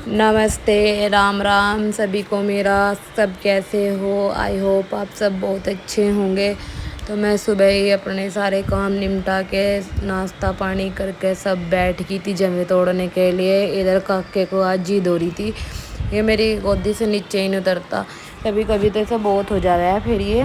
नमस्ते, राम राम सभी को मेरा। सब कैसे हो? आई होप आप सब बहुत अच्छे होंगे। तो मैं सुबह ही अपने सारे काम निपटा के नाश्ता पानी करके सब बैठ गई थी जमे तोड़ने के लिए। इधर काके को आज जीद हो रही थी, ये मेरी गोदी से नीचे ही नहीं उतरता। कभी कभी तो ऐसा बहुत हो जा रहा है, फिर ये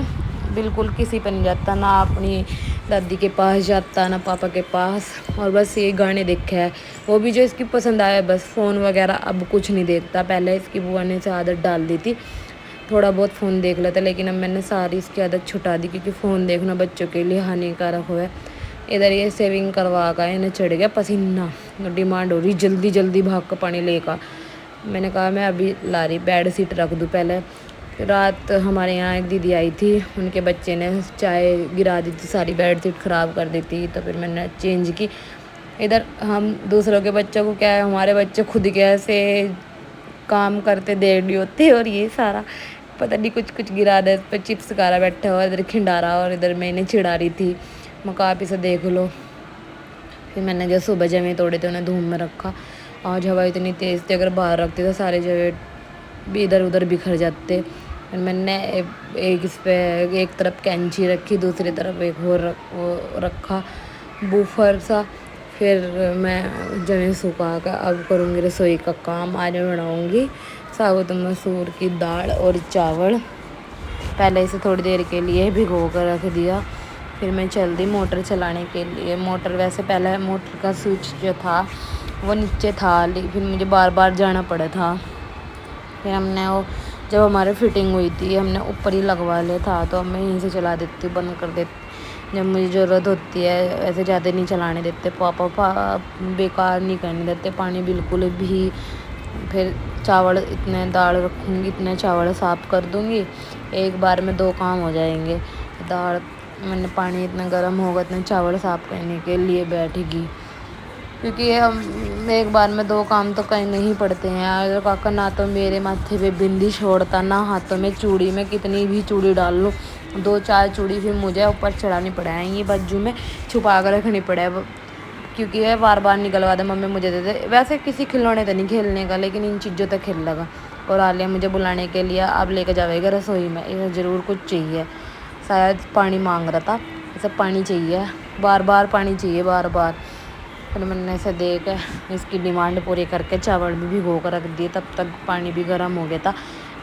बिल्कुल किसी पर नहीं जाता, ना अपनी दादी के पास जाता ना पापा के पास, और बस ये गाने देखा है, वो भी जो इसकी पसंद आया बस। फ़ोन वगैरह अब कुछ नहीं देखता। पहले इसकी बुआ ने इसे आदत डाल दी थी, थोड़ा बहुत फ़ोन देख लेता, लेकिन अब मैंने सारी इसकी आदत छुटा दी, क्योंकि फ़ोन देखना बच्चों के लिए हानिकारक है। इधर ये सेविंग करवा कर इन्हें चढ़ गया पसीना, डिमांड हो रही जल्दी जल्दी भाग कर पानी लेकर। मैंने कहा मैं अभी ला रही, बेड शीट रख दूँ पहले। रात हमारे यहाँ एक दीदी आई थी, उनके बच्चे ने चाय गिरा दी थी, सारी बेड शीट ख़राब कर दी थी, तो फिर मैंने चेंज की। इधर हम दूसरों के बच्चों को क्या है, हमारे बच्चे खुद कैसे काम करते देख रही होते, और ये सारा पता नहीं कुछ कुछ गिरा दे, इस पर चिप्स गारा बैठा हुआ, इधर खिंडा रहा, और इधर मैं इन्हें चिढ़ा रही थी, मैं कहा आप इसे देख लो। फिर मैंने जो सुबह जमे तोड़े थे उन्हें धूप में रखा। आज हवा इतनी तेज़ थी, अगर बाहर रखते तो सारे जगह भी इधर उधर बिखर जाते। फिर मैंने एक इस पे एक तरफ कैंची रखी, दूसरी तरफ एक और वो रखा बूफर सा। फिर मैं जमे सुखा कर अब करूँगी रसोई का काम। आज मैं बनाऊँगी साबुत मसूर की दाल और चावल। पहले इसे थोड़ी देर के लिए भिगो कर रख दिया, फिर मैं चल दी मोटर चलाने के लिए। मोटर वैसे पहले मोटर का स्विच जो था वो नीचे था, लेकिन फिर मुझे बार बार जाना पड़ा था। फिर हमने वो जब हमारे फिटिंग हुई थी हमने ऊपर ही लगवा लिया था, तो अब मैं यहीं से चला देती हूँ, बंद कर देती जब मुझे ज़रूरत होती है। ऐसे ज़्यादा नहीं चलाने देते पापा, बेकार नहीं करने देते पानी बिल्कुल भी। फिर चावल इतने दाल रखूँगी, इतने चावल साफ़ कर दूँगी, एक बार में 2 काम हो जाएंगे। दाल मैंने पानी इतना गर्म होगा इतने चावल साफ़ करने के लिए बैठेगी, क्योंकि हम एक बार में 2 काम तो करने ही पड़ते हैं। अगर काका ना तो मेरे माथे पे बिंदी छोड़ता, ना हाथों में चूड़ी, में कितनी भी चूड़ी डाल लूँ 2-4 चूड़ी फिर मुझे ऊपर चढ़ानी पड़ेगी, बाजू में छुपा कर रखनी पड़े, क्योंकि ये बार बार निकलवा दे मम्मी मुझे दे दे। वैसे किसी खिलौने तो नहीं खेलने का, लेकिन इन चीज़ों तक खेल लगा। और आलिया मुझे बुलाने के लिए अब लेकर जाएगा रसोई में, इसे ज़रूर कुछ चाहिए, शायद पानी मांग रहा था, इसे पानी चाहिए, बार बार पानी चाहिए बार बार। फिर मैंने इसे दे के इसकी डिमांड पूरी करके चावल भी भिगो कर रख दिए, तब तक पानी भी गर्म हो गया था।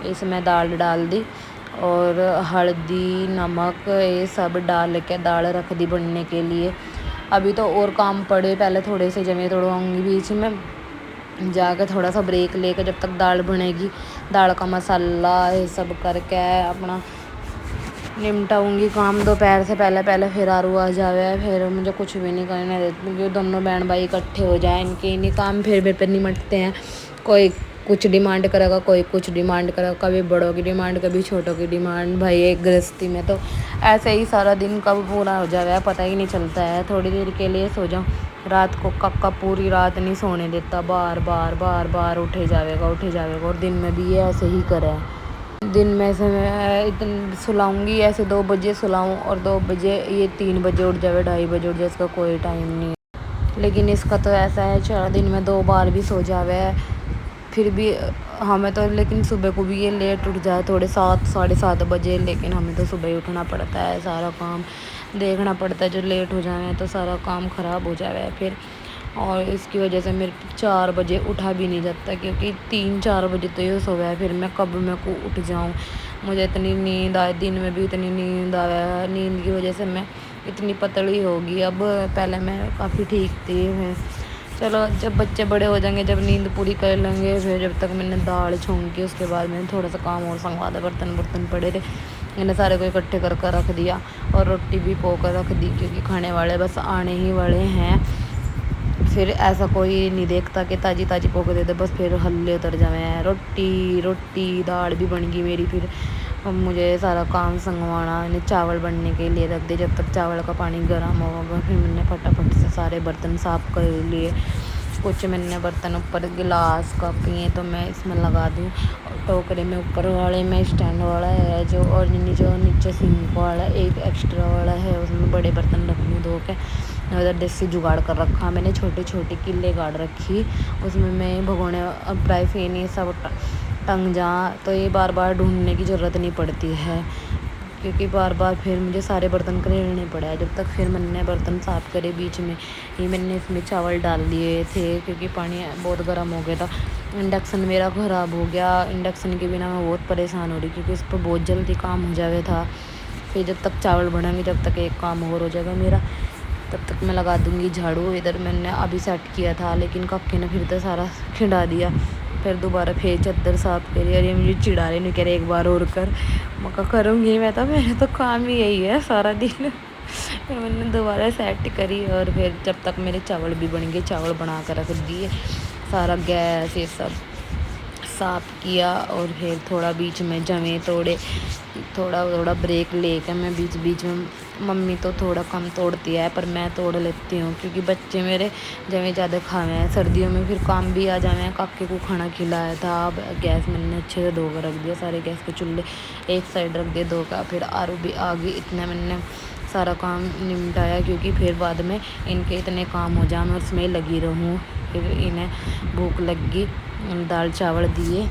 इसमें दाल डाल दी और हल्दी नमक ये सब डाल के दाल रख दी बनने के लिए। अभी तो और काम पड़े, पहले थोड़े से जमे तोड़वाऊँगी, बीच में जाकर थोड़ा सा ब्रेक लेकर जब तक दाल बनेगी, दाल का मसाला ये सब करके अपना निपटाऊँगी काम दोपहर से पहले पहले। फिर आरू आ जावे, फिर मुझे कुछ भी नहीं करने देती, क्योंकि दोनों बहन भाई इकट्ठे हो जाए, इनके इन्हीं काम फिर मेरे पे निमटते हैं। कोई कुछ डिमांड करेगा, कोई कुछ डिमांड करेगा, कभी बड़ों की डिमांड कभी छोटों की डिमांड। भाई एक गृहस्थी में तो ऐसे ही सारा दिन कब पूरा हो जाए पता ही नहीं चलता है। थोड़ी देर के लिए सो जाऊँ, रात को काका पूरी रात नहीं सोने देता, बार बार बार बार उठे जाएगा उठे जाएगा, और दिन में भी ये ऐसे ही करे। दिन में से मैं इतन सुलाऊँगी ऐसे 2 बजे सुलाऊँ, और 2 बजे ये 3 बजे उठ जावे, 2:30 बजे उठ जाए, इसका कोई टाइम नहीं है। लेकिन इसका तो ऐसा है चलो दिन में 2 बार भी सो जावे फिर भी हमें तो, लेकिन सुबह को भी ये लेट उठ जाए थोड़े 7 साढ़े 7 बजे, लेकिन हमें तो सुबह ही उठना पड़ता है, सारा काम देखना पड़ता है। जो लेट हो जाए तो सारा काम ख़राब हो जाए फिर, और इसकी वजह से मेरे 4 बजे उठा भी नहीं जाता, क्योंकि 3-4 बजे तो ये सोया है, फिर मैं कब मैं को उठ जाऊँ। मुझे इतनी नींद आए, दिन में भी इतनी नींद आया, नींद की वजह से मैं इतनी पतली होगी अब। पहले मैं काफ़ी ठीक थी। मैं चलो जब बच्चे बड़े हो जाएंगे, जब नींद पूरी कर लेंगे, फिर जब तक मैंने दाल छौंक की उसके बाद मैंने थोड़ा सा काम और संगवा था, बर्तन पड़े थे, मैंने सारे को इकट्ठे कर कर रख दिया, और रोटी भी पो कर रख दी, क्योंकि खाने वाले बस आने ही वाले हैं। फिर ऐसा कोई नहीं देखता कि ताज़ी ताज़ी पोक दे दे, बस फिर हल्ले उतर जावे। रोटी दाल भी बन गई मेरी। फिर अब मुझे सारा काम संगवाना, इन्हें चावल बनने के लिए रख दे, जब तक चावल का पानी गर्म होगा। फिर मैंने फटाफट से सारे बर्तन साफ़ कर लिए। कुछ मैंने बर्तन ऊपर गिलास कप ये तो मैं इसमें लगा दूँ, और टोकरे में ऊपर वाले में स्टैंड वाला है जो, और जो नीचे सिंक वाला एक एक्स्ट्रा वाला है, उसमें बड़े बर्तन रख दूँ धो के। उधर देसी जुगाड़ कर रखा मैंने, छोटे छोटे किले गाड़ रखी, उसमें मैं भगोने फ्राई पैन ये सब टंग जा, तो ये बार बार ढूंढने की ज़रूरत नहीं पड़ती है, क्योंकि बार बार फिर मुझे सारे बर्तन करने पड़े। जब तक फिर मैंने बर्तन साफ़ करे बीच में ही मैंने इसमें चावल डाल दिए थे, क्योंकि पानी बहुत गर्म हो गया था। इंडक्शन मेरा ख़राब हो गया, इंडक्शन के बिना मैं बहुत परेशान हो रही, क्योंकि इस पर बहुत जल्दी काम हो जावे था। फिर जब तक चावल बढ़ेंगे जब तक एक काम और हो जाएगा मेरा, तब तक मैं लगा दूँगी झाड़ू। इधर मैंने अभी सेट किया था, लेकिन कक्के ने फिर तो सारा खिंडा दिया। फिर दोबारा फिर चद्दर साफ़ करी, और ये मुझे चिढ़ा रहे, नहीं कह रहे एक बार और कर, मैं करूँगी, मैं तो मेरा तो काम ही यही है सारा दिन। फिर मैंने दोबारा सेट करी, और फिर जब तक मेरे चावल भी बन गए, चावल बना कर रख दिए, सारा गैस ये सब साफ़ किया, और फिर थोड़ा बीच में जमे तोड़े, थोड़ा थोड़ा ब्रेक लेकर मैं बीच बीच में, मम्मी तो थोड़ा कम तोड़ती है पर मैं तोड़ लेती हूँ, क्योंकि बच्चे मेरे जमे ज़्यादा खावे हैं, सर्दियों में फिर काम भी आ जाए। काके को खाना खिलाया था, अब गैस मैंने अच्छे से धो कर रख दिया, सारे गैस के चूल्हे एक साइड रख दिए धो का, फिर आरू भी आ गई, इतना मैंने सारा काम निपटाया, क्योंकि फिर बाद में इनके इतने काम हो जाए मैं उसमें लगी रहूँ। फिर इन्हें भूख लगी, दाल चावल दिए।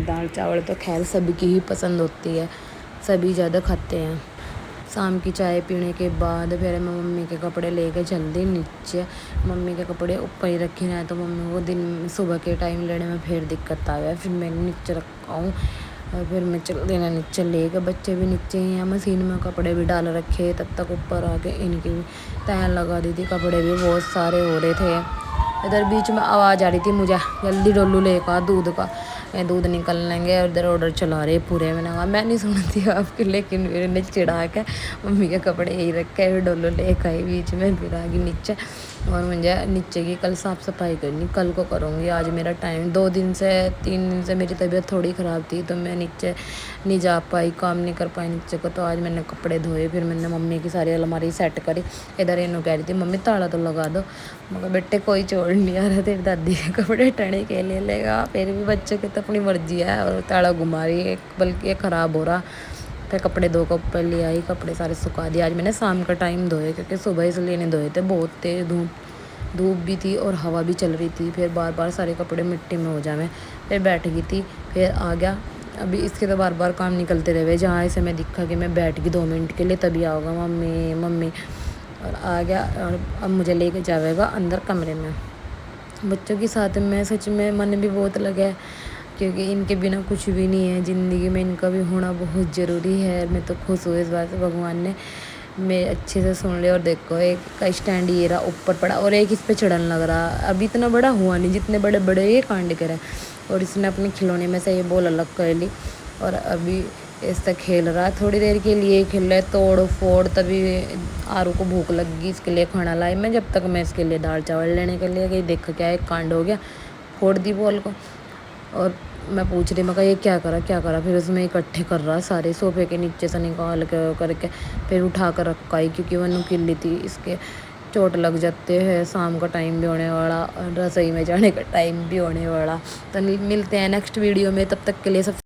दाल चावल तो खैर सभी की ही पसंद होती है, सभी ज़्यादा खाते हैं। शाम की चाय पीने के बाद फिर मैं मम्मी के कपड़े लेके चल दी नीचे। मम्मी के कपड़े ऊपर ही रखे हैं, तो मम्मी को दिन सुबह के टाइम लेने में फिर दिक्कत आवे, फिर मैंने नीचे रखा हूँ, और फिर मैं चल देना नीचे लेके। बच्चे भी नीचे ही हैं, मशीन में कपड़े भी डाल रखे, तब तक ऊपर आके इनकी भी तह लगा दी थी, कपड़े भी बहुत सारे हो रहे थे। इधर बीच में आवाज़ आ रही थी मुझे, जल्दी डोलू लेकर दूध का, दूध निकल लेंगे, और इधर ऑर्डर चला रहे पूरे। मैंने कहा मैं नहीं सुनती आपके, लेकिन मेरे चिढ़ा के मम्मी के कपड़े यही रखे, फिर डोलू लेकर आई बीच में, फिर आ गई नीचे। और मुझे नीचे की कल साफ़ सफाई करनी, कल को करूँगी, आज मेरा टाइम 3 दिन से मेरी तबीयत थोड़ी ख़राब थी, तो मैं नीचे नहीं जा पाई, काम नहीं कर पाई नीचे को, तो आज मैंने कपड़े धोए। फिर मैंने मम्मी की सारी अलमारी सेट करी। इधर इन्हों कह रही थी मम्मी ताला तो लगा दो, मगर बेटे कोई छोड़ नहीं आ रहा, तेरी दादी के कपड़े टने के लिए लेगा, फिर भी बच्चों की तो अपनी मर्जी है, और ताला घुमा रही है, बल्कि ख़राब हो रहा। फिर कपड़े धो कर ऊपर ले आई, कपड़े सारे सुखा दिए। आज मैंने शाम का टाइम धोए, क्योंकि सुबह इसलिए नहीं धोए थे, बहुत तेज़ धूप भी थी और हवा भी चल रही थी, फिर बार बार सारे कपड़े मिट्टी में हो जाए। फिर बैठ गई थी, फिर आ गया। अभी इसके तो बार बार काम निकलते रहे, जहाँ इसे मैं दिखा कि मैं बैठ गई 2 मिनट के लिए, तभी आओगा मम्मी मम्मी, और आ गया। और अब मुझे लेके जाएगा अंदर कमरे में। बच्चों के साथ में सच में मन भी बहुत लगा है, क्योंकि इनके बिना कुछ भी नहीं है ज़िंदगी में, इनका भी होना बहुत ज़रूरी है। मैं तो खुश हुई इस बात से, भगवान ने मैं अच्छे से सुन लिया। और देखो एक का स्टैंड ये रहा ऊपर पड़ा, और एक इस पे चढ़न लग रहा। अभी इतना बड़ा हुआ नहीं जितने बड़े बड़े ये कांड करे, और इसने अपने खिलौने में से ये बॉल अलग कर ली, और अभी इससे खेल रहा है। थोड़ी देर के लिए खेल रहा है, तोड़ फोड़। तभी आरू को भूख लग गई, इसके लिए खाना लाई मैं, जब तक मैं इसके लिए दाल चावल लेने के लिए गई, देखो क्या एक कांड हो गया, फोड़ दी बॉल को। और मैं पूछ रही, मैं कहा ये क्या करा, फिर उसमें इकट्ठे कर रहा सारे, सोफे के नीचे से निकाल के करके फिर उठा कर रखा ही, क्योंकि वह नुकीली थी, इसके चोट लग जाते हैं। शाम का टाइम भी होने वाला, रसोई में जाने का टाइम भी होने वाला। तो मिलते हैं नेक्स्ट वीडियो में, तब तक के लिए सब